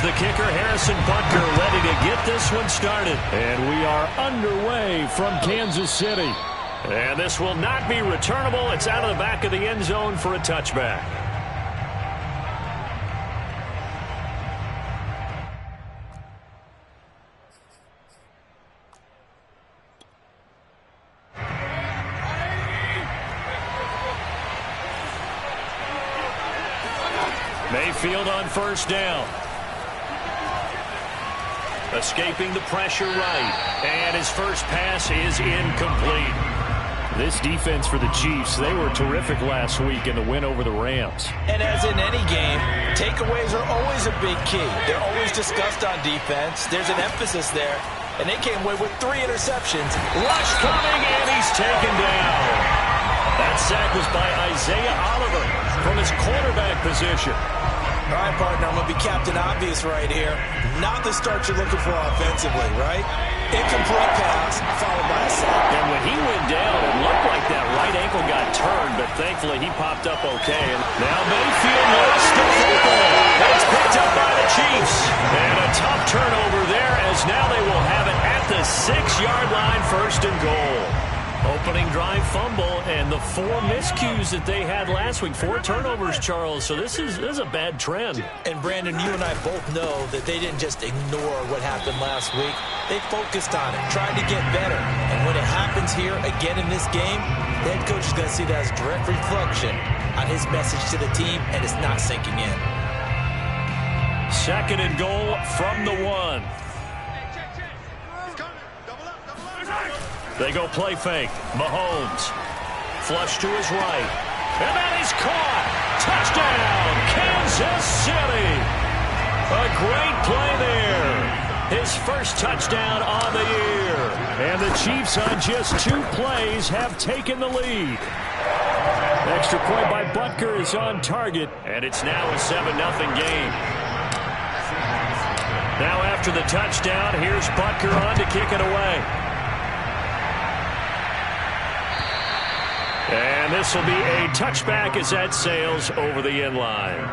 the kicker, Harrison Butker, ready to get this one started. And we are underway from Kansas City. And this will not be returnable. It's out of the back of the end zone for a touchback. Mayfield on first down. Escaping the pressure right. And his first pass is incomplete. This defense for the Chiefs, they were terrific last week in the win over the Rams. And as in any game, takeaways are always a big key. They're always discussed on defense. There's an emphasis there. And they came away with 3 interceptions. Rush coming, and he's taken down. That sack was by Isaiah Oliver from his quarterback position. All right, partner, I'm going to be Captain Obvious right here. Not the start you're looking for offensively, right? Incomplete pass, followed by a sack. And when he went down, it looked like that right ankle got turned, but thankfully he popped up okay. And now Mayfield lost the football. It's picked up by the Chiefs. And a tough turnover there, as now they will have it at the 6-yard line, first and goal. Opening drive fumble, and the 4 miscues that they had last week. 4 turnovers, Charles. So this is a bad trend. And, Brandon, you and I both know that they didn't just ignore what happened last week. They focused on it, tried to get better. And when it happens here again in this game, the head coach is going to see that as direct reflection on his message to the team, and it's not sinking in. Second and goal from the 1. They go play fake. Mahomes. Flush to his right. And then he's caught. Touchdown, Kansas City. A great play there. His first touchdown on the year. And the Chiefs on just 2 plays have taken the lead. Extra point by Butker is on target. And it's now a 7-0 game. Now after the touchdown, here's Butker on to kick it away. And this will be a touchback as that sails over the end line.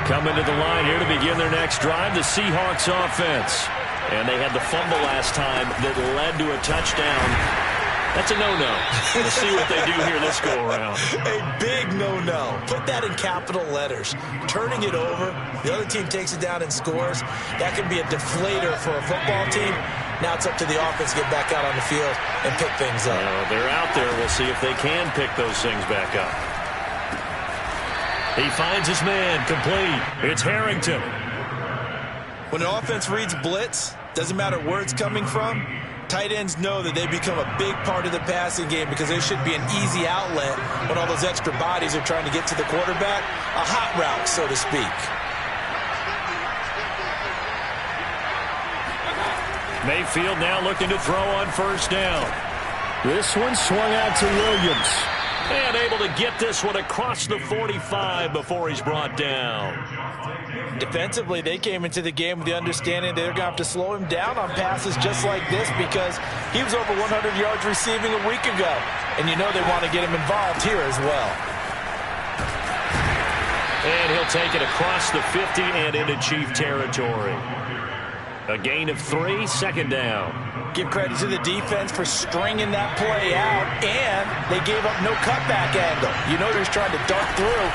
Coming to the line here to begin their next drive, the Seahawks offense. And they had the fumble last time that led to a touchdown. That's a no-no. We'll see what they do here this go-around. A big no-no. Put that in capital letters. Turning it over, the other team takes it down and scores. That can be a deflator for a football team. Now it's up to the offense to get back out on the field and pick things up. They're out there. We'll see if they can pick those things back up. He finds his man, complete. It's Harrington. When an offense reads blitz, doesn't matter where it's coming from, tight ends know that they become a big part of the passing game because there should be an easy outlet when all those extra bodies are trying to get to the quarterback. A hot route, so to speak. Mayfield now looking to throw on first down. This one swung out to Williams. And able to get this one across the 45 before he's brought down. Defensively, they came into the game with the understanding they're going to have to slow him down on passes just like this because he was over 100 yards receiving a week ago. And you know they want to get him involved here as well. And he'll take it across the 50 and into Chief territory. A gain of 3, second down. Give credit to the defense for stringing that play out, and they gave up no cutback angle. You know they're just trying to dart through.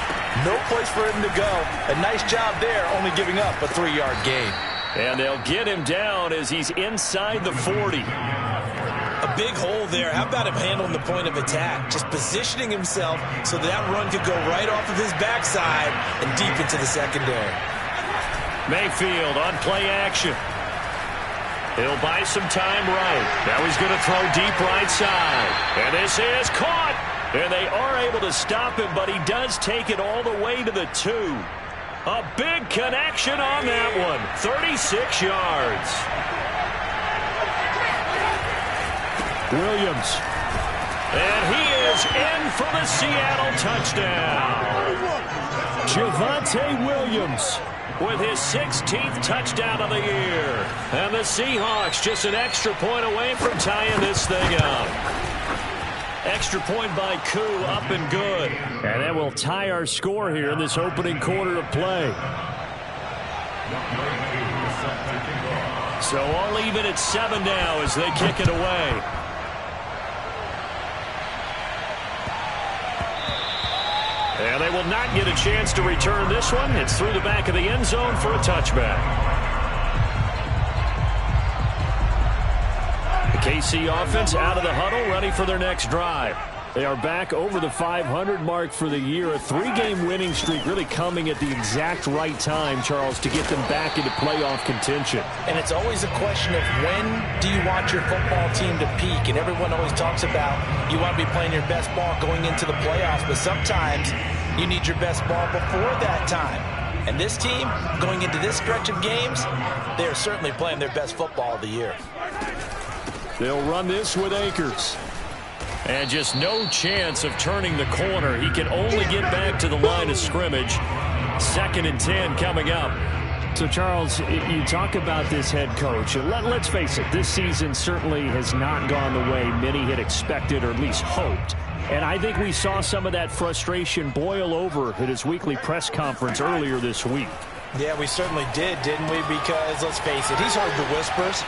No place for him to go. A nice job there, only giving up a 3-yard gain. And they'll get him down as he's inside the 40. A big hole there. How about him handling the point of attack? Just positioning himself so that run could go right off of his backside and deep into the secondary. Mayfield on play action. He'll buy some time right. Now he's going to throw deep right side. And this is caught. And they are able to stop him, but he does take it all the way to the 2. A big connection on that one. 36 yards. Williams. And he is in for the Seattle touchdown. Javonte Williams with his 16th touchdown of the year. And the Seahawks just an extra point away from tying this thing up. Extra point by Koo, up and good. And that will tie our score here in this opening quarter of play. So all even at 7 now as they kick it away. And they will not get a chance to return this one. It's through the back of the end zone for a touchback. The KC offense out of the huddle, ready for their next drive. They are back over the 500 mark for the year. A 3-game winning streak really coming at the exact right time, Charles, to get them back into playoff contention. And it's always a question of when do you want your football team to peak? And everyone always talks about you want to be playing your best ball going into the playoffs, but sometimes you need your best ball before that time. And this team, going into this stretch of games, they are certainly playing their best football of the year. They'll run this with Akers. And just no chance of turning the corner. He can only get back to the line of scrimmage. 2nd and 10 coming up. So, Charles, you talk about this head coach. Let's face it, this season certainly has not gone the way many had expected or at least hoped. And I think we saw some of that frustration boil over at his weekly press conference earlier this week. Yeah, we certainly did, didn't we? Because, let's face it, he's heard the whispers,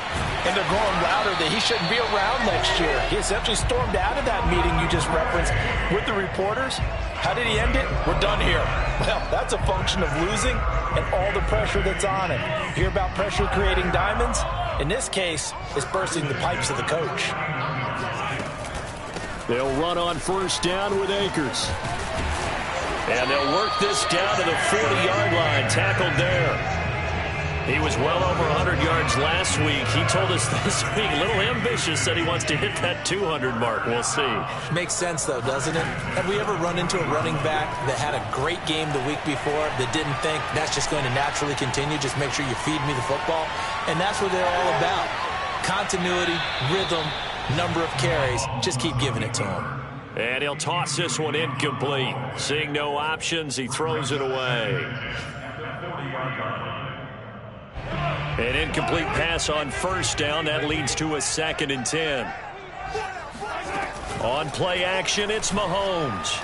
and they're growing louder that he shouldn't be around next year. He essentially stormed out of that meeting you just referenced with the reporters. How did he end it? We're done here. Well, that's a function of losing and all the pressure that's on it. Hear about pressure creating diamonds? In this case, it's bursting the pipes of the coach. They'll run on 1st down with Akers. And they'll work this down to the 40-yard line. Tackled there. He was well over 100 yards last week. He told us this week, a little ambitious, said he wants to hit that 200 mark. We'll see. Makes sense, though, doesn't it? Have we ever run into a running back that had a great game the week before that didn't think that's just going to naturally continue? Just make sure you feed me the football. And that's what they're all about. Continuity, rhythm, number of carries. Just keep giving it to him. And he'll toss this one incomplete. Seeing no options, he throws it away. An incomplete pass on 1st down. That leads to a 2nd and 10. On play action, it's Mahomes.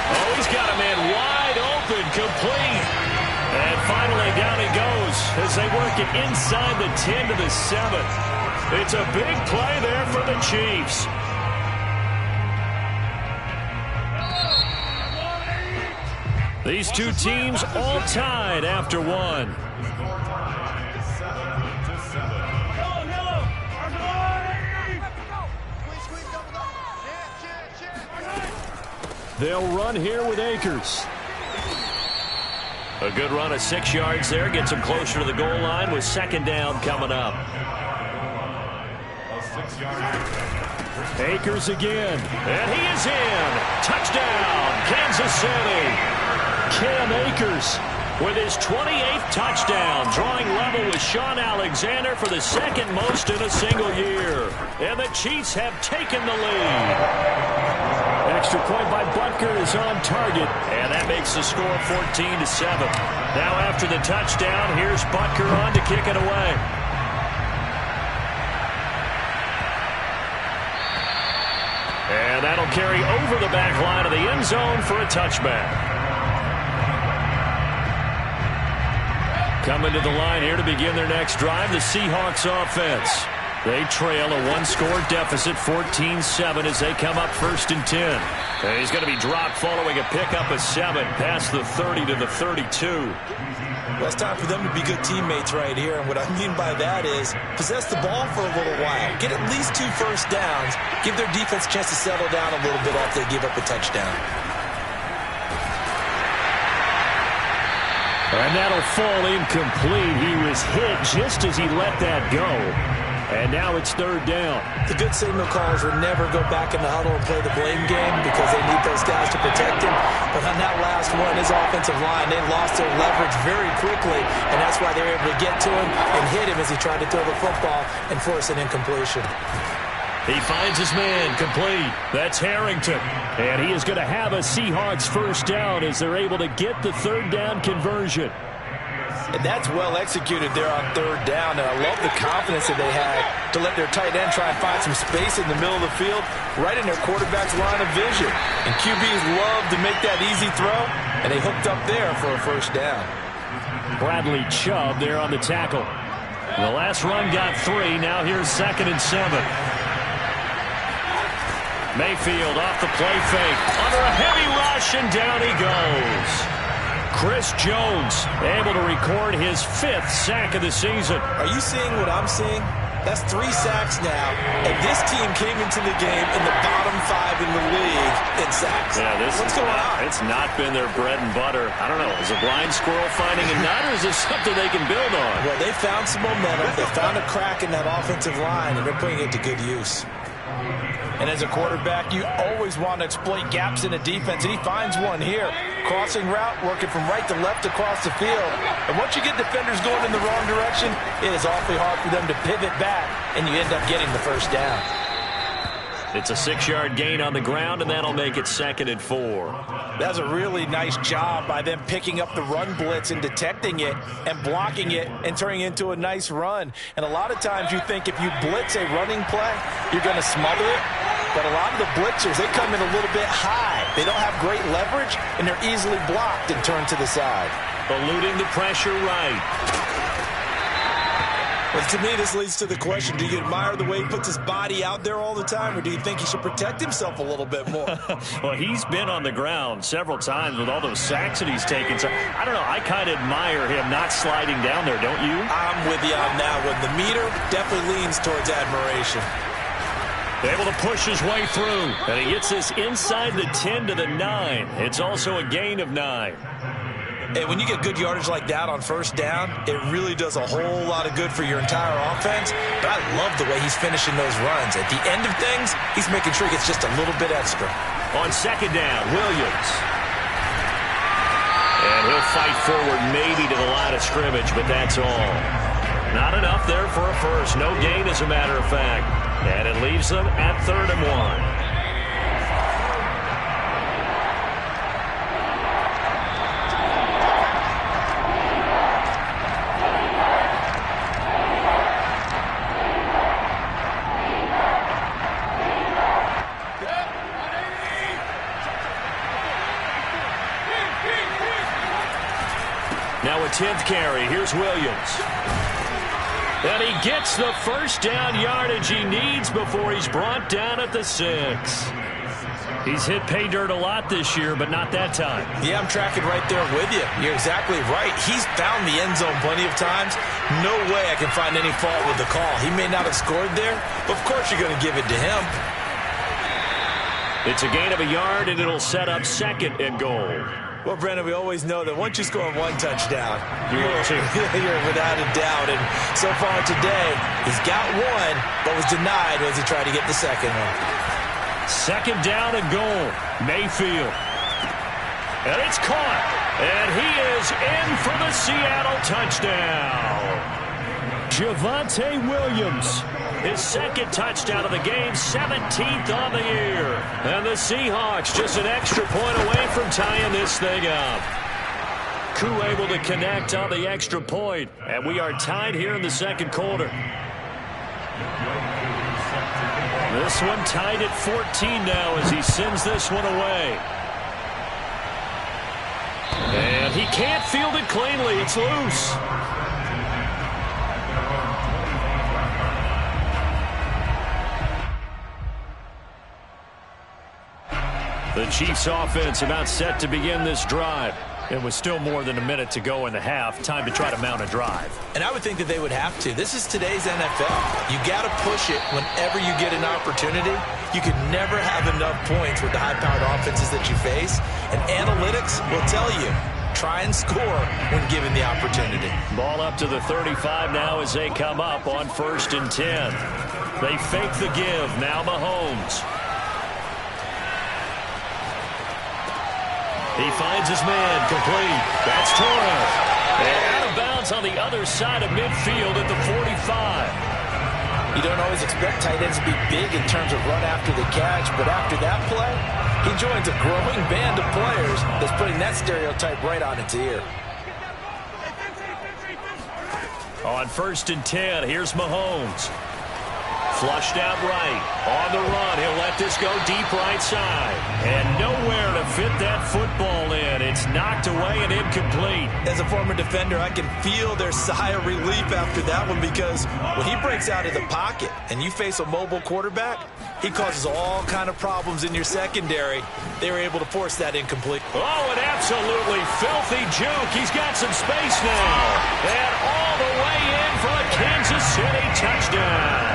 Oh, he's got a man wide open, complete. And finally, down he goes as they work it inside the 10 to the 7. It's a big play there for the Chiefs. These two teams all tied after one. They'll run here with Akers. A good run of 6 yards there. Gets him closer to the goal line with 2nd down coming up. Akers again. And he is in. Touchdown, Kansas City. Cam Akers with his 28th touchdown, drawing level with Sean Alexander for the 2nd most in a single year. And the Chiefs have taken the lead. Extra point by Butker is on target. And that makes the score 14-7. Now after the touchdown, here's Butker on to kick it away. And that'll carry over the back line of the end zone for a touchback. Coming to the line here to begin their next drive, the Seahawks offense. They trail a 1-score deficit, 14-7, as they come up 1st and 10. And he's going to be dropped following a pickup of 7 past the 30 to the 32. Well, it's time for them to be good teammates right here. And what I mean by that is possess the ball for a little while. Get at least 2 first downs. Give their defense a chance to settle down a little bit after they give up a touchdown. And that'll fall incomplete. He was hit just as he let that go. And now it's 3rd down. The good signal callers will never go back in the huddle and play the blame game because they need those guys to protect him. But on that last one, his offensive line, they lost their leverage very quickly, and that's why they were able to get to him and hit him as he tried to throw the football and force an incompletion. He finds his man, complete. That's Harrington. And he is going to have a Seahawks 1st down as they're able to get the 3rd down conversion. And that's well executed there on third down. And I love the confidence that they had to let their tight end try and find some space in the middle of the field, right in their quarterback's line of vision. And QBs love to make that easy throw, and they hooked up there for a first down. Bradley Chubb there on the tackle. The last run got 3. Now here's 2nd and 7. Mayfield off the play fake. Under a heavy rush, and down he goes. Chris Jones able to record his 5th sack of the season. Are you seeing what I'm seeing? That's 3 sacks now, and this team came into the game in the bottom 5 in the league in sacks. Yeah, what's going on? It's not been their bread and butter. I don't know. Is a blind squirrel finding a nut, or is this something they can build on? Well, they found some momentum. They found a crack in that offensive line, and they're putting it to good use. And as a quarterback, you always want to exploit gaps in a defense, and he finds one here. Crossing route, working from right to left across the field. And once you get defenders going in the wrong direction, it is awfully hard for them to pivot back, and you end up getting the first down. It's a 6-yard gain on the ground, and that'll make it 2nd and 4. That's a really nice job by them picking up the run blitz and detecting it and blocking it and turning it into a nice run. And a lot of times you think if you blitz a running play, you're going to smother it. But a lot of the blitzers, they come in a little bit high. They don't have great leverage, and they're easily blocked and turned to the side. Eluding the pressure right. Well, to me, this leads to the question, do you admire the way he puts his body out there all the time, or do you think he should protect himself a little bit more? Well, he's been on the ground several times with all those sacks that he's taken. So, I don't know, I kind of admire him not sliding down there, don't you? I'm with you on that one. The meter definitely leans towards admiration. Able to push his way through, and he gets this inside the 10 to the 9. It's also a gain of 9. And when you get good yardage like that on first down, it really does a whole lot of good for your entire offense. But I love the way he's finishing those runs. At the end of things, he's making sure he gets just a little bit extra. On 2nd down, Williams. And he'll fight forward maybe to the line of scrimmage, but that's all. Not enough there for a first. No gain, as a matter of fact. And it leaves them at 3rd and 1. Now a 10th carry. Here's Williams. And he gets the first down yardage he needs before he's brought down at the 6. He's hit pay dirt a lot this year, but not that time. Yeah, I'm tracking right there with you. You're exactly right. He's found the end zone plenty of times. No way I can find any fault with the call. He may not have scored there, but of course you're going to give it to him. It's a gain of a yard, and it'll set up 2nd and goal. Well, Brendan, we always know that once you score 1 touchdown, you're without a doubt. And so far today, he's got 1, but was denied as he tried to get the second one. 2nd down and goal. Mayfield. And it's caught. And he is in for the Seattle touchdown. Javonte Williams. His 2nd touchdown of the game, 17th on the year. And the Seahawks just an extra point away from tying this thing up. Koo able to connect on the extra point. And we are tied here in the 2nd quarter. This one tied at 14 now as he sends this one away. And he can't field it cleanly. It's loose. The Chiefs offense about set to begin this drive. It was still more than a minute to go in the half. Time to try to mount a drive. And I would think that they would have to. This is today's NFL. You got to push it whenever you get an opportunity. You can never have enough points with the high-powered offenses that you face. And analytics will tell you, try and score when given the opportunity. Ball up to the 35 now as they come up on 1st and 10. They fake the give. Now Mahomes. He finds his man, complete. That's Torres. And out of bounds on the other side of midfield at the 45. You don't always expect tight ends to be big in terms of run after the catch, but after that play, he joins a growing band of players that's putting that stereotype right on its ear. On 1st and 10, here's Mahomes. Flushed out right. On the run, he'll let this go deep right side. And nowhere to fit that football in. It's knocked away and incomplete. As a former defender, I can feel their sigh of relief after that one, because when he breaks out of the pocket and you face a mobile quarterback, he causes all kind of problems in your secondary. They were able to force that incomplete. Oh, an absolutely filthy juke. He's got some space now. And all the way in for a Kansas City touchdown.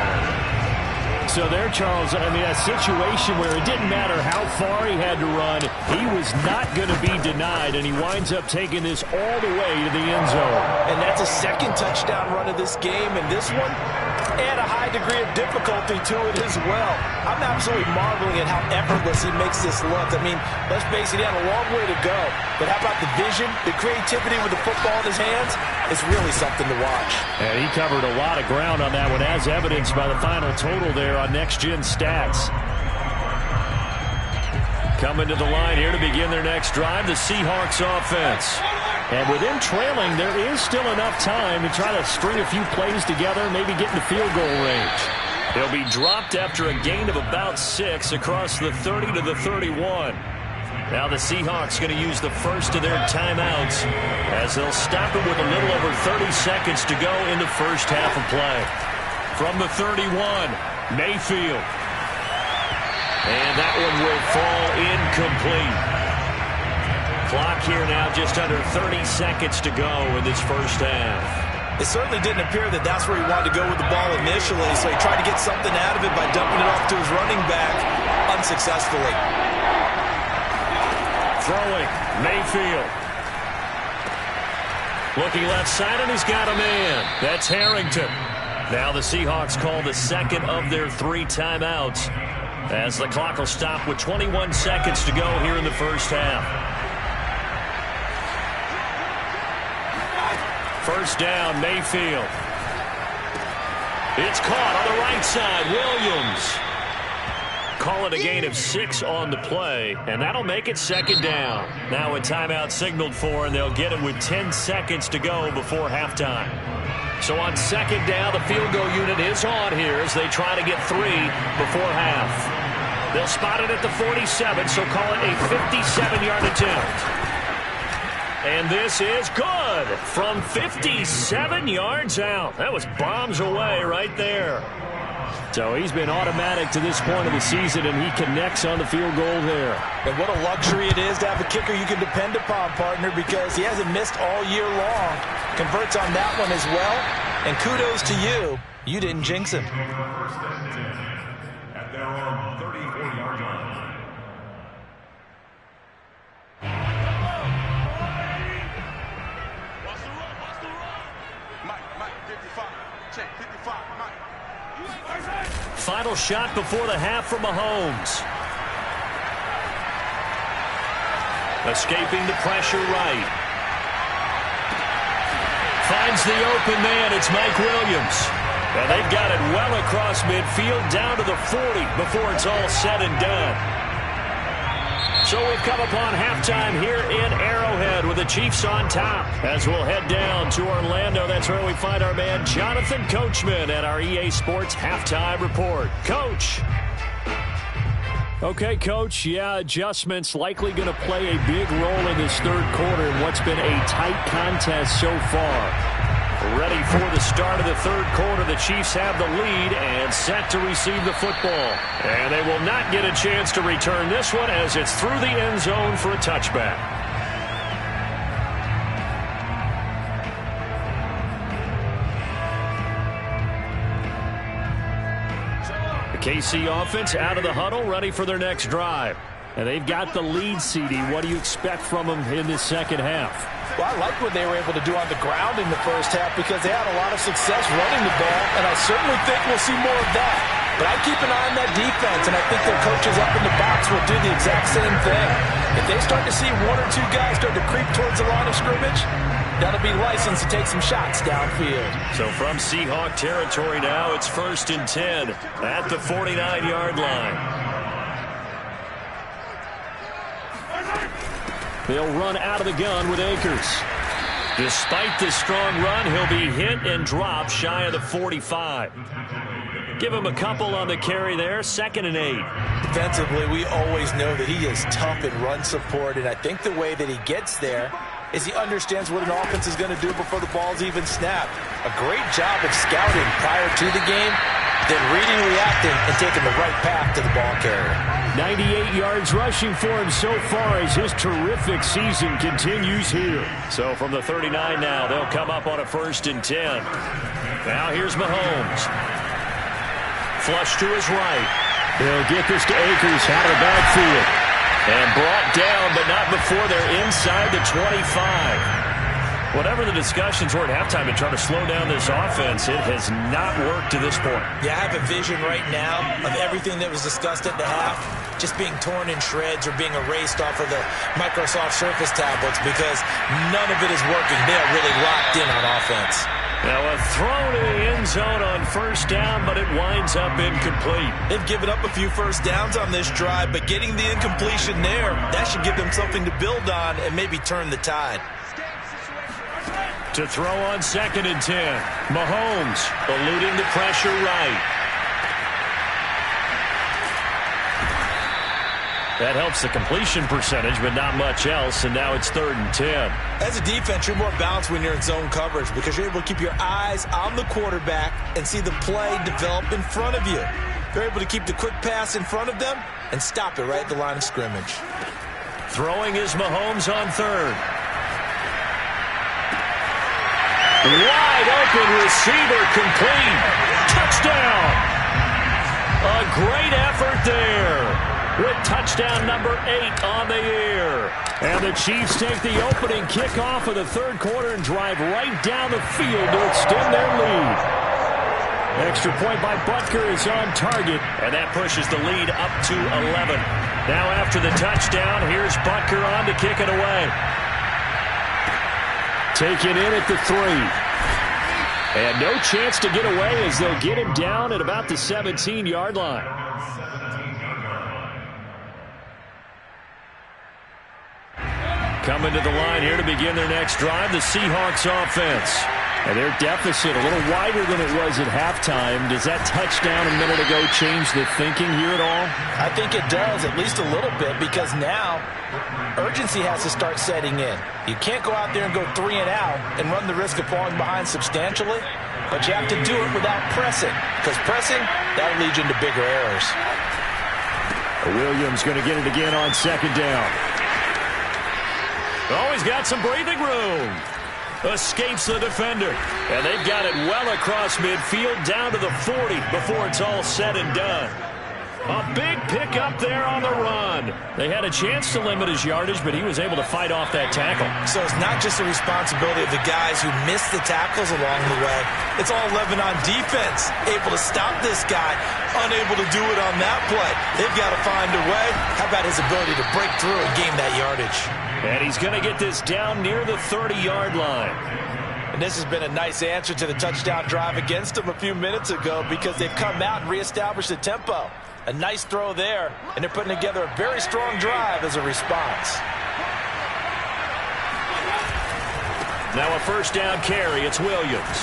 So there, Charles, I mean, a situation where it didn't matter how far he had to run, he was not going to be denied, and he winds up taking this all the way to the end zone. And that's a second touchdown run of this game, and this one add a high degree of difficulty to it as well. I'm absolutely marveling at how effortless he makes this look. I mean, let's face it, he had a long way to go. But how about the vision, the creativity with the football in his hands? It's really something to watch. And he covered a lot of ground on that one, as evidenced by the final total there on Next Gen Stats. Coming to the line here to begin their next drive, the Seahawks offense. And with them trailing, there is still enough time to try to string a few plays together, maybe get in the field goal range. He'll be dropped after a gain of about 6 across the 30 to the 31. Now the Seahawks going to use the first of their timeouts as they'll stop it with a little over 30 seconds to go in the first half of play. From the 31, Mayfield. And that one will fall incomplete. Clock here now just under 30 seconds to go in this first half. It certainly didn't appear that that's where he wanted to go with the ball initially, so he tried to get something out of it by dumping it off to his running back unsuccessfully. Throwing, Mayfield. Looking left side, and he's got a man. That's Harrington. Now the Seahawks call the second of their 3 timeouts as the clock will stop with 21 seconds to go here in the first half. First down, Mayfield. It's caught on the right side. Williams. Call it a gain of 6 on the play, and that'll make it second down. Now a timeout signaled for, and they'll get it with 10 seconds to go before halftime. So on second down, the field goal unit is on here as they try to get 3 before half. They'll spot it at the 47, so call it a 57-yard attempt. And this is good from 57 yards out. That was bombs away right there. So he's been automatic to this point of the season, and he connects on the field goal there. And what a luxury it is to have a kicker you can depend upon, partner, because he hasn't missed all year long. Converts on that one as well. And kudos to you. You didn't jinx him. At their own 34-yard line. Final shot before the half from Mahomes. Escaping the pressure right. Finds the open man. It's Mike Williams. And they've got it well across midfield down to the 40 before it's all said and done. So we've come upon halftime here in Arrowhead with the Chiefs on top. As we'll head down to Orlando, that's where we find our man Jonathan Coachman at our EA Sports Halftime Report. Coach. Okay, Coach, yeah, adjustments likely going to play a big role in this third quarter in what's been a tight contest so far. Ready for the start of the third quarter. The Chiefs have the lead and set to receive the football. And they will not get a chance to return this one as it's through the end zone for a touchback. The KC offense out of the huddle, ready for their next drive. And they've got the lead, CD. What do you expect from them in this second half? Well, I like what they were able to do on the ground in the first half because they had a lot of success running the ball, and I certainly think we'll see more of that. But I keep an eye on that defense, and I think their coaches up in the box will do the exact same thing. If they start to see 1 or 2 guys start to creep towards the line of scrimmage, that'll be licensed to take some shots downfield. So from Seahawk territory now, it's 1st and 10 at the 49-yard line. They'll run out of the gun with Akers. Despite the strong run, he'll be hit and dropped shy of the 45. Give him a couple on the carry there, 2nd and 8. Defensively, we always know that he is tough in run support, and I think the way that he gets there is he understands what an offense is going to do before the ball's even snapped. A great job of scouting prior to the game, then reading, reacting, and taking the right path to the ball carrier. 98 yards rushing for him so far as his terrific season continues here. So from the 39 now, they'll come up on a 1st and 10. Now here's Mahomes. Flush to his right. They'll get this to Akers out of the backfield. And brought down, but not before they're inside the 25. Whatever the discussions were at halftime to try to slow down this offense, it has not worked to this point. Yeah, I have a vision right now of everything that was discussed at the half just being torn in shreds or being erased off of the Microsoft Surface tablets because none of it is working. They are really locked in on offense. Now a throw to the end zone on 1st down, but it winds up incomplete. They've given up a few first downs on this drive, but getting the incompletion there, that should give them something to build on and maybe turn the tide. To throw on 2nd and 10. Mahomes eluding the pressure right. That helps the completion percentage, but not much else, and now it's 3rd and 10. As a defense, you're more balanced when you're in zone coverage because you're able to keep your eyes on the quarterback and see the play develop in front of you. They're able to keep the quick pass in front of them and stop it right at the line of scrimmage. Throwing is Mahomes on 3rd. Wide open receiver complete. Touchdown. A great effort there. With touchdown number 8 on the year. And the Chiefs take the opening kickoff of the 3rd quarter and drive right down the field to extend their lead. Extra point by Butker is on target. And that pushes the lead up to 11. Now after the touchdown, here's Butker on to kick it away. Taken in at the 3. And no chance to get away as they'll get him down at about the 17-yard line. Coming to the line here to begin their next drive, the Seahawks offense. And their deficit a little wider than it was at halftime. Does that touchdown a minute ago change the thinking here at all? I think it does, at least a little bit, because now urgency has to start setting in. You can't go out there and go 3 and out and run the risk of falling behind substantially, but you have to do it without pressing, because pressing, that'll lead you into bigger errors. Williams going to get it again on 2nd down. Oh, he's got some breathing room. Escapes the defender. And they've got it well across midfield down to the 40 before it's all said and done. A big pickup there on the run. They had a chance to limit his yardage, but he was able to fight off that tackle. So it's not just the responsibility of the guys who missed the tackles along the way. It's all 11 on defense. Able to stop this guy. Unable to do it on that play. They've got to find a way. How about his ability to break through and gain that yardage? And he's going to get this down near the 30-yard line. And this has been a nice answer to the touchdown drive against them a few minutes ago because they've come out and reestablished the tempo. A nice throw there, and they're putting together a very strong drive as a response. Now a 1st down carry. It's Williams.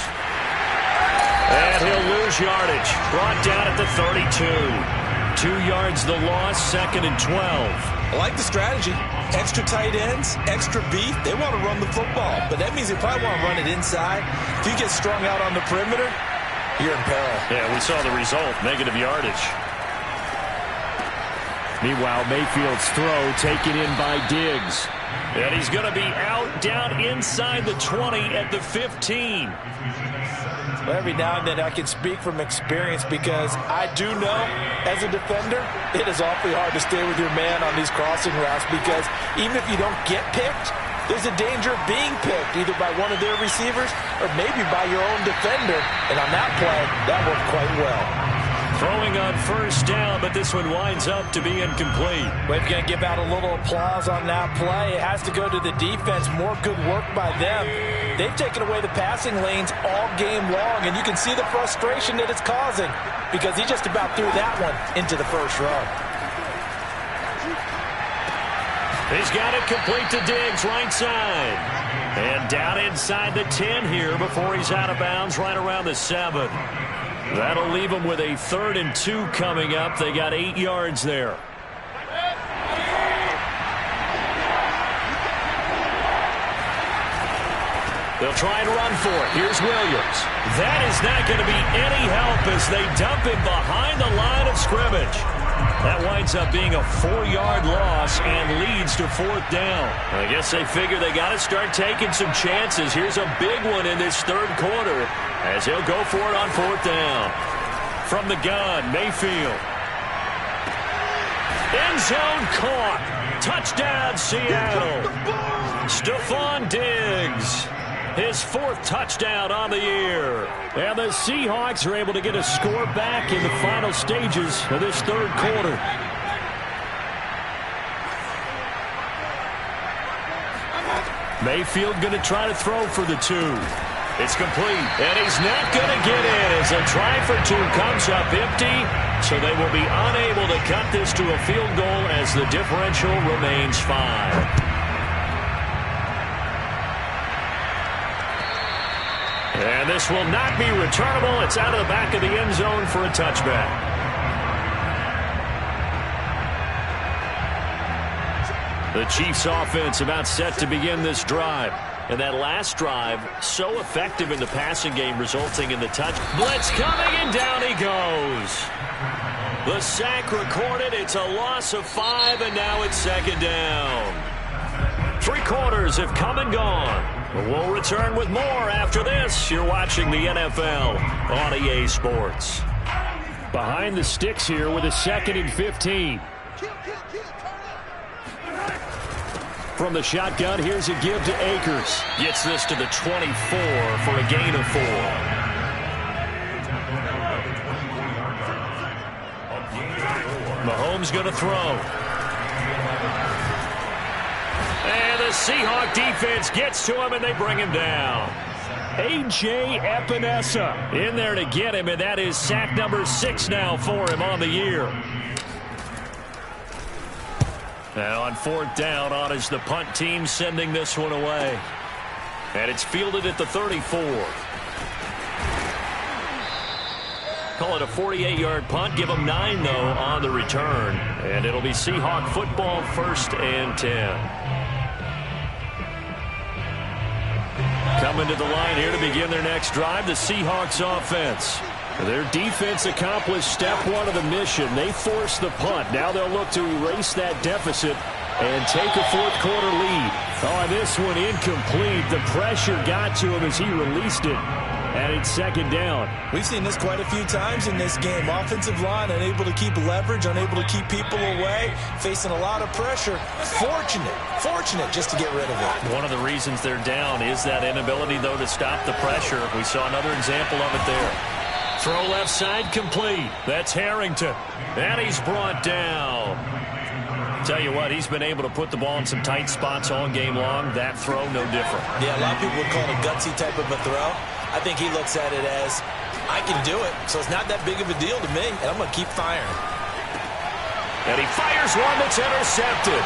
And he'll lose yardage. Brought down at the 32. 2 yards the loss, 2nd and 12. I like the strategy. Extra tight ends, extra beef. They want to run the football, but that means they probably want to run it inside. If you get strung out on the perimeter, you're in peril. Yeah, we saw the result, negative yardage. Meanwhile, Mayfield's throw taken in by Diggs. And he's going to be out down inside the 20 at the 15. Well, every now and then I can speak from experience because I do know as a defender it is awfully hard to stay with your man on these crossing routes because even if you don't get picked, there's a danger of being picked either by one of their receivers or maybe by your own defender. And on that play, that worked quite well. Throwing on 1st down, but this one winds up to be incomplete. We're going to give out a little applause on that play. It has to go to the defense. More good work by them. They've taken away the passing lanes all game long, and you can see the frustration that it's causing because he just about threw that one into the 1st row. He's got it complete to Diggs, right side. And down inside the 10 here before he's out of bounds right around the 7. That'll leave him with a 3rd and 2 coming up. They got 8 yards there. They'll try and run for it. Here's Williams. That is not going to be any help as they dump him behind the line of scrimmage. That winds up being a 4-yard loss and leads to 4th down. I guess they figure they got to start taking some chances. Here's a big one in this 3rd quarter as he'll go for it on 4th down. From the gun, Mayfield. End zone caught. Touchdown, Seattle. Stephon Diggs. His 4th touchdown on the year. And the Seahawks are able to get a score back in the final stages of this 3rd quarter. Mayfield going to try to throw for the 2. It's complete. And he's not going to get in as a try for 2 comes up empty. So they will be unable to cut this to a field goal as the differential remains 5. And this will not be returnable. It's out of the back of the end zone for a touchback. The Chiefs offense about set to begin this drive. And that last drive, so effective in the passing game, resulting in the touch. Blitz coming, and down he goes. The sack recorded. It's a loss of 5, and now it's 2nd down. 3 quarters have come and gone. We'll return with more after this. You're watching the NFL on EA Sports. Behind the sticks here with a 2nd and 15. From the shotgun, here's a give to Akers. Gets this to the 24 for a gain of 4. Mahomes going to throw. And the Seahawk defense gets to him, and they bring him down. A.J. Epinesa in there to get him, and that is sack number 6 now for him on the year. Now on 4th down, on is the punt team sending this one away. And it's fielded at the 34. Call it a 48-yard punt. Give them 9, though, on the return. And it'll be Seahawk football, 1st and 10. Coming to the line here to begin their next drive, the Seahawks offense. Their defense accomplished step 1 of the mission. They forced the punt. Now they'll look to erase that deficit and take a 4th quarter lead. Oh, this one incomplete. The pressure got to him as he released it. And it's 2nd down. We've seen this quite a few times in this game. Offensive line unable to keep leverage, unable to keep people away, facing a lot of pressure. Fortunate just to get rid of it. One of the reasons they're down is that inability, though, to stop the pressure. We saw another example of it there. Throw left side complete. That's Harrington. And he's brought down. Tell you what, he's been able to put the ball in some tight spots all game long. That throw, no different. Yeah, a lot of people would call it a gutsy type of a throw. I think he looks at it as, I can do it, so it's not that big of a deal to me, and I'm going to keep firing. And he fires one that's intercepted.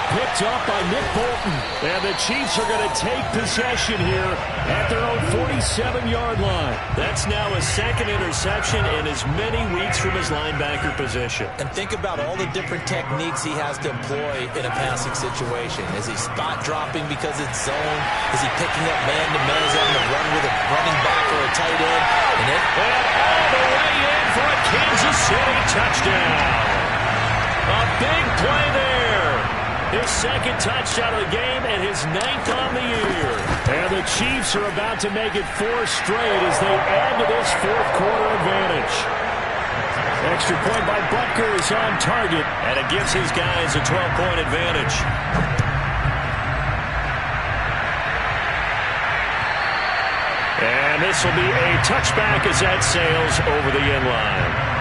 Picked up by Nick Bolton. And the Chiefs are going to take possession here at their own 47-yard line. That's now his 2nd interception in as many weeks from his linebacker position. And think about all the different techniques he has to employ in a passing situation. Is he spot dropping because it's zone? Is he picking up man-to-man? Is he having to run with a running back or a tight end? And all the way in for a Kansas City touchdown. A big play there. His 2nd touchdown of the game and his 9th on the year. And the Chiefs are about to make it 4 straight as they add to this 4th quarter advantage. Extra point by Butker is on target, and it gives his guys a 12-point advantage. And this will be a touchback as that sails over the end line.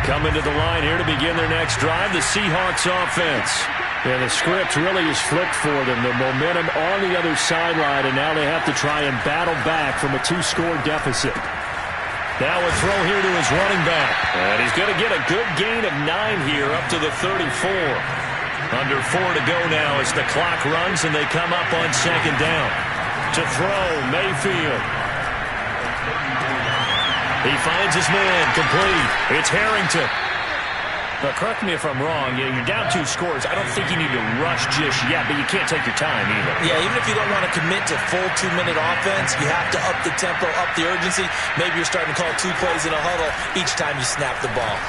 Coming to the line here to begin their next drive, the Seahawks offense. And the script really is flipped for them. The momentum on the other sideline, and now they have to try and battle back from a 2-score deficit. Now a throw here to his running back. And he's going to get a good gain of 9 here up to the 34. Under 4 to go now as the clock runs and they come up on second down. To throw, Mayfield. He finds his man, complete. It's Harrington. Now, correct me if I'm wrong. You're down 2 scores. I don't think you need to rush just yet, but you can't take your time either. Yeah, even if you don't want to commit to full 2-minute offense, you have to up the tempo, up the urgency. Maybe you're starting to call 2 plays in a huddle each time you snap the ball.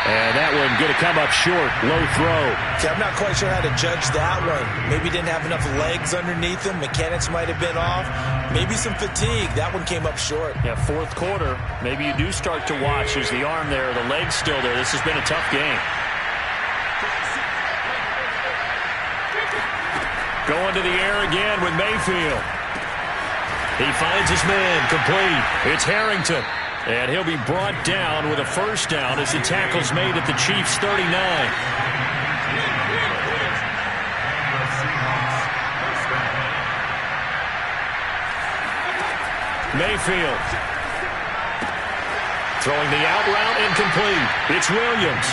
And that one going to come up short. Low throw. Okay, I'm not quite sure how to judge that one. Maybe he didn't have enough legs underneath him. Mechanics might have been off. Maybe some fatigue. That one came up short. Yeah, fourth quarter. Maybe you do start to watch. Is the arm there, the leg's still there. This has been a tough game. Going to the air again with Mayfield. He finds his man, complete. It's Harrington. And he'll be brought down with a first down as the tackle's made at the Chiefs' 39. Mayfield. Throwing the out route, incomplete. It's Williams.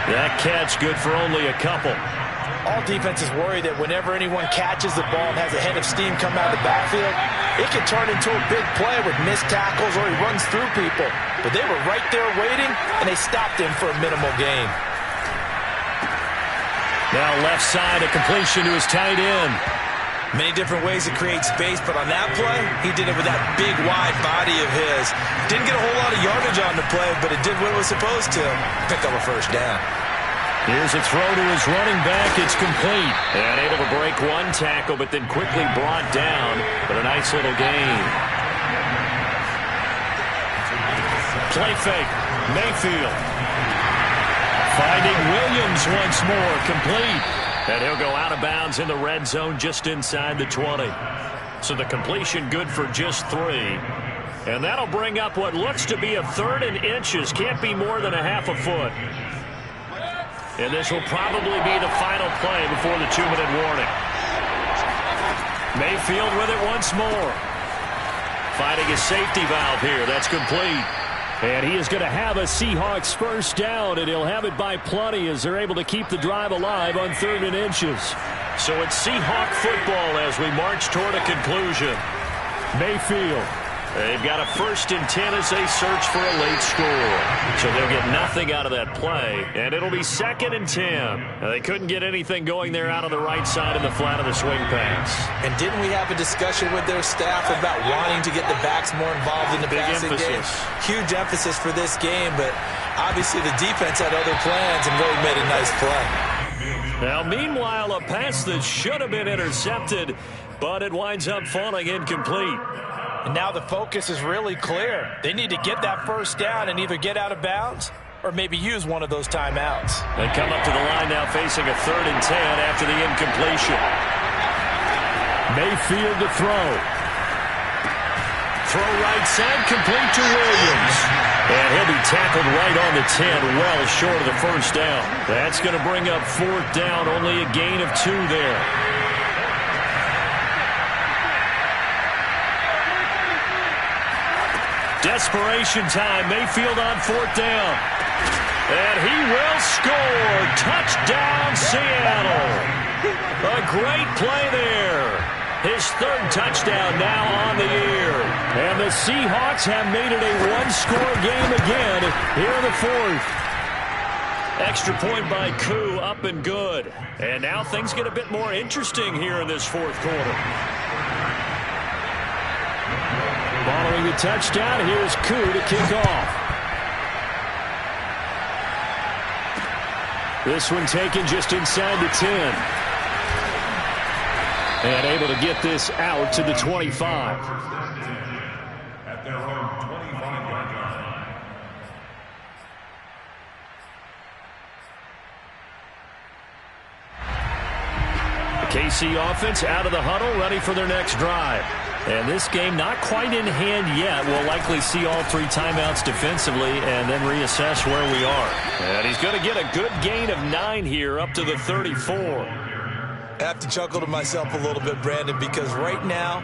That catch good for only a couple. All defenses worry that whenever anyone catches the ball and has a head of steam come out of the backfield, it can turn into a big play with missed tackles or he runs through people. But they were right there waiting, and they stopped him for a minimal gain. Now left side, a completion to his tight end. Many different ways to create space, but on that play, he did it with that big, wide body of his. Didn't get a whole lot of yardage on the play, but it did what it was supposed to. Pick up a first down. Here's a throw to his running back. It's complete. And able to break one tackle, but then quickly brought down. But a nice little gain. Play fake. Mayfield. Finding Williams once more. Complete. And he'll go out of bounds in the red zone just inside the 20. So the completion good for just 3. And that'll bring up what looks to be a 3rd and inches. Can't be more than a half a foot. And this will probably be the final play before the 2-minute warning. Mayfield with it once more. Finding a safety valve here. That's complete. And he is going to have a Seahawks first down, and he'll have it by plenty as they're able to keep the drive alive on 3rd and inches. So it's Seahawk football as we march toward a conclusion. Mayfield. They've got a 1st and 10 as they search for a late score. So they'll get nothing out of that play, and it'll be 2nd and 10. They couldn't get anything going there out on the right side of the flat of the swing pass. And didn't we have a discussion with their staff about wanting to get the backs more involved in the passing game? Huge emphasis for this game, but obviously the defense had other plans and really made a nice play. Now, meanwhile, a pass that should have been intercepted, but it winds up falling incomplete. And now the focus is really clear. They need to get that first down and either get out of bounds or maybe use one of those timeouts. They come up to the line now facing a 3rd and 10 after the incompletion. Mayfield to throw. Throw right side, complete to Williams. And he'll be tackled right on the 10, well short of the first down. That's going to bring up 4th down, only a gain of 2 there. Desperation time. Mayfield on 4th down. And he will score. Touchdown, Seattle. A great play there. His 3rd touchdown now on the year. And the Seahawks have made it a 1-score game again here in the 4th. Extra point by Koo, up and good. And now things get a bit more interesting here in this 4th quarter. Following the touchdown, here's Koo to kick off. This one taken just inside the 10. And able to get this out to the 25. At their own 25-yard line. The KC offense out of the huddle, ready for their next drive. And this game not quite in hand yet. We'll likely see all 3 timeouts defensively and then reassess where we are. And he's going to get a good gain of 9 here up to the 34. I have to chuckle to myself a little bit, Brandon, because right now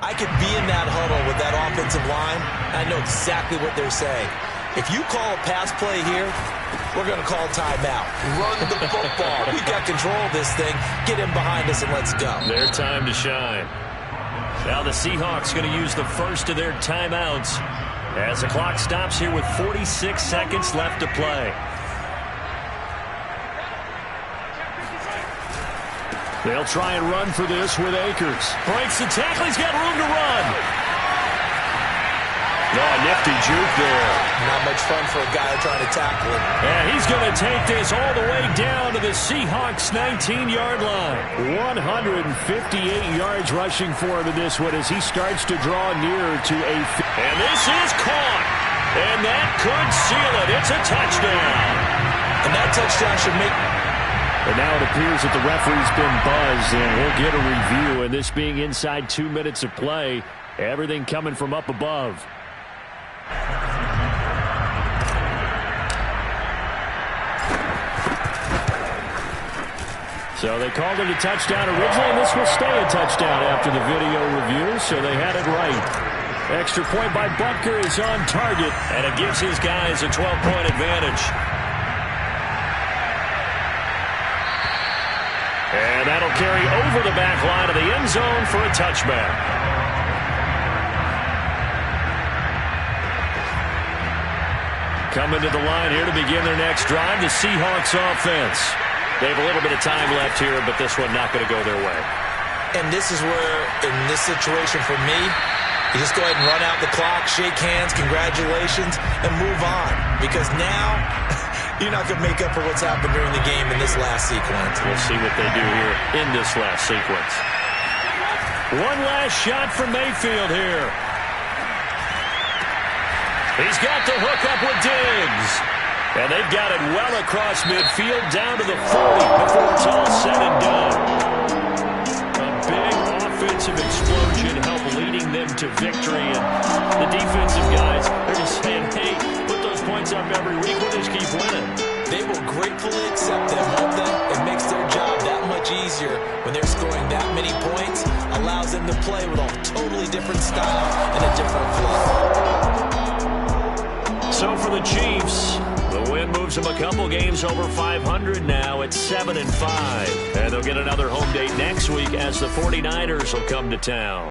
I could be in that huddle with that offensive line. I know exactly what they're saying. If you call a pass play here, we're going to call timeout. Run the football. We've got control of this thing. Get in behind us and let's go. Their time to shine. Now the Seahawks going to use the first of their timeouts as the clock stops here with 46 seconds left to play. They'll try and run for this with Akers. Breaks the tackle. He's got room to run. Oh, nifty juke there. Not much fun for a guy trying to tackle him. And he's going to take this all the way down to the Seahawks' 19-yard line. 158 yards rushing for him in this one as he starts to draw nearer to a... And this is caught. And that could seal it. It's a touchdown. And that touchdown should make... And now it appears that the referee's been buzzed, and we'll get a review. And this being inside 2 minutes of play, everything coming from up above. So they called it a touchdown originally, and this will stay a touchdown after the video review, so they had it right. Extra point by Butker is on target, and it gives his guys a 12-point advantage. And that'll carry over the back line of the end zone for a touchback. Coming to the line here to begin their next drive, the Seahawks offense. They have a little bit of time left here, but this one not going to go their way. And this is where, in this situation for me, you just go ahead and run out the clock, shake hands, congratulations, and move on. Because now, you're not going to make up for what's happened during the game in this last sequence. We'll see what they do here in this last sequence. One last shot from Mayfield here. He's got the hook up with Diggs. And they've got it well across midfield down to the 40 before it's all said and done. A big offensive explosion helped leading them to victory. And the defensive guys, they're just saying, hey, put those points up every week. We'll just keep winning. They will gratefully accept them, won't they? It makes their job that much easier when they're scoring that many points. Allows them to play with a totally different style and a different flow. So for the Chiefs, the win moves them a couple games over 500 now at 7-5. And they'll get another home date next week as the 49ers will come to town.